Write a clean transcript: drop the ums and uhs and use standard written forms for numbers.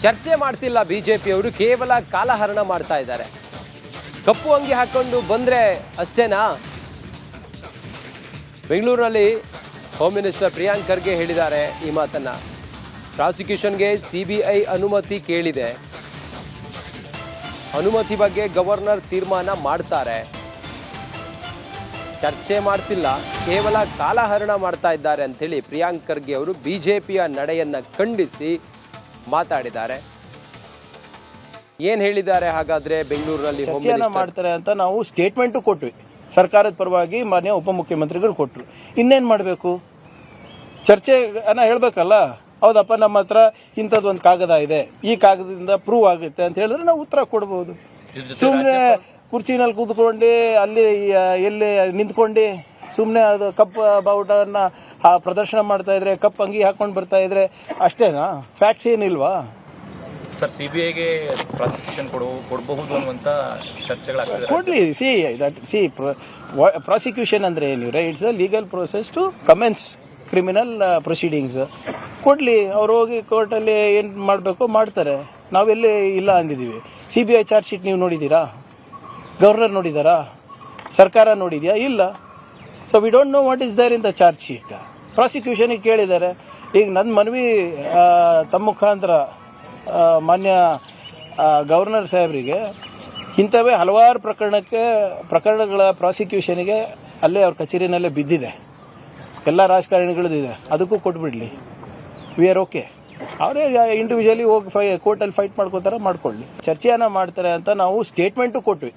ಚರ್ಚೆ ಮಾಡ್ತಿಲ್ಲ ಬಿಜೆಪಿಯವರು, ಕೇವಲ ಕಾಲಹರಣ ಮಾಡ್ತಾ ಇದ್ದಾರೆ. ಕಪ್ಪು ಅಂಗಿ ಹಾಕೊಂಡು ಬಂದ್ರೆ ಅಷ್ಟೇನಾ? ಬೆಂಗಳೂರಿನಲ್ಲಿ ಹೋಮ್ ಮಿನಿಸ್ಟರ್ ಪ್ರಿಯಾಂಕ್ ಖರ್ಗೆ ಹೇಳಿದ್ದಾರೆ ಈ ಮಾತನ್ನ. ಪ್ರಾಸಿಕ್ಯೂಷನ್ಗೆ ಸಿಬಿಐ ಅನುಮತಿ ಕೇಳಿದೆ, ಅನುಮತಿ ಬಗ್ಗೆ ಗವರ್ನರ್ ತೀರ್ಮಾನ ಮಾಡ್ತಾರೆ. ಚರ್ಚೆ ಮಾಡ್ತಿಲ್ಲ, ಕೇವಲ ಕಾಲಹರಣ ಮಾಡ್ತಾ ಇದ್ದಾರೆ ಅಂತೇಳಿ ಪ್ರಿಯಾಂಕ್ ಖರ್ಗೆ ಅವರು ಬಿಜೆಪಿಯ ನಡೆಯನ್ನ ಖಂಡಿಸಿ ಮಾತಾಡಿದ್ದಾರೆ. ಏನ್ ಹೇಳಿದ್ದಾರೆ ಹಾಗಾದ್ರೆ? ಬೆಂಗಳೂರಿನಲ್ಲಿ ಚರ್ಚೆಯನ್ನ ಮಾಡ್ತಾರೆ ಅಂತ ನಾವು ಸ್ಟೇಟ್ಮೆಂಟ್ ಕೊಟ್ವಿ, ಸರ್ಕಾರದ ಪರವಾಗಿ ಮಾನ್ಯ ಉಪಮುಖ್ಯಮಂತ್ರಿಗಳು ಕೊಟ್ಟರು. ಇನ್ನೇನ್ ಮಾಡಬೇಕು? ಚರ್ಚೆ ಹೇಳ್ಬೇಕಲ್ಲ. ಹೌದಪ್ಪ, ನಮ್ಮ ಹತ್ರ ಇಂಥದ್ದು ಒಂದು ಕಾಗದ ಇದೆ, ಈ ಕಾಗದದಿಂದ ಪ್ರೂವ್ ಆಗುತ್ತೆ ಅಂತ ಹೇಳಿದ್ರೆ ನಾವು ಉತ್ತರ ಕೊಡ್ಬೋದು. ಸುಮ್ಮನೆ ಕುರ್ಚಿನಲ್ಲಿ ಕೂತ್ಕೊಂಡು ಅಲ್ಲಿ ಎಲ್ಲಿ ನಿಂತ್ಕೊಂಡು ಸುಮ್ಮನೆ ಅದು ಕಪ್ ಬಾವುಟವನ್ನ ಪ್ರದರ್ಶನ ಮಾಡ್ತಾ ಇದ್ರೆ, ಕಪ್ ಅಂಗಿ ಹಾಕೊಂಡು ಬರ್ತಾ ಇದ್ರೆ ಅಷ್ಟೇನಾ? ಫ್ಯಾಕ್ಟ್ಸ್ ಏನಿಲ್ವಾ ಸರ್? ಸಿಬಿಐಗೆ ಪ್ರಾಸಿಕ್ಯೂಷನ್ ಕೊಡಬಹುದು ಅನ್ನುವಂತ ಚರ್ಚೆಗಳಾಗ್ತದೆ. ಕೊಡ್ಲಿ. ಸಿ ಪ್ರಾಸಿಕ್ಯೂಷನ್ ಅಂದ್ರೆ ಏನಿವ್ರೆ, it's a legal process to commence criminal proceedings. ಕೊಡ್ಲಿ, ಅವ್ರು ಹೋಗಿ ಕೋರ್ಟಲ್ಲಿ ಏನು ಮಾಡಬೇಕು ಮಾಡ್ತಾರೆ. ನಾವೆಲ್ಲಿ ಇಲ್ಲ ಅಂದಿದ್ದೀವಿ. ಸಿಬಿಐ ಚಾರ್ಜ್ ಶೀಟ್ ನೀವು ನೋಡಿದ್ದೀರಾ? ಗವರ್ನರ್ ನೋಡಿದಾರಾ? ಸರ್ಕಾರ ನೋಡಿದ್ಯಾ? ಇಲ್ಲ. So we don't know what is there in the charge sheet. ಪ್ರಾಸಿಕ್ಯೂಷನ್ಗೆ ಕೇಳಿದ್ದಾರೆ. ಈಗ ನನ್ನ ಮನವಿ ತಮ್ಮ ಮುಖಾಂತರ ಮಾನ್ಯ ಗವರ್ನರ್ ಸಾಹೇಬರಿಗೆ, ಇಂಥವೇ ಹಲವಾರು ಪ್ರಕರಣಗಳ ಪ್ರಾಸಿಕ್ಯೂಷನ್ಗೆ ಅಲ್ಲೇ ಅವ್ರ ಕಚೇರಿನಲ್ಲೇ ಬಿದ್ದಿದೆ, ಎಲ್ಲ ರಾಜಕಾರಣಿಗಳದ್ದು ಇದೆ, ಅದಕ್ಕೂ ಕೊಟ್ಬಿಡ್ಲಿ. We are okay. ಅವರೇ ಇಂಡಿವಿಜುವಲಿ ಹೋಗಿ ಕೋರ್ಟಲ್ಲಿ ಫೈಟ್ ಮಾಡ್ಕೋತಾರ, ಮಾಡ್ಕೊಳ್ಳಿ. ಚರ್ಚೆಯನ್ನ ಮಾಡ್ತಾರೆ ಅಂತ ನಾವು ಸ್ಟೇಟ್ಮೆಂಟು ಕೊಟ್ವಿ.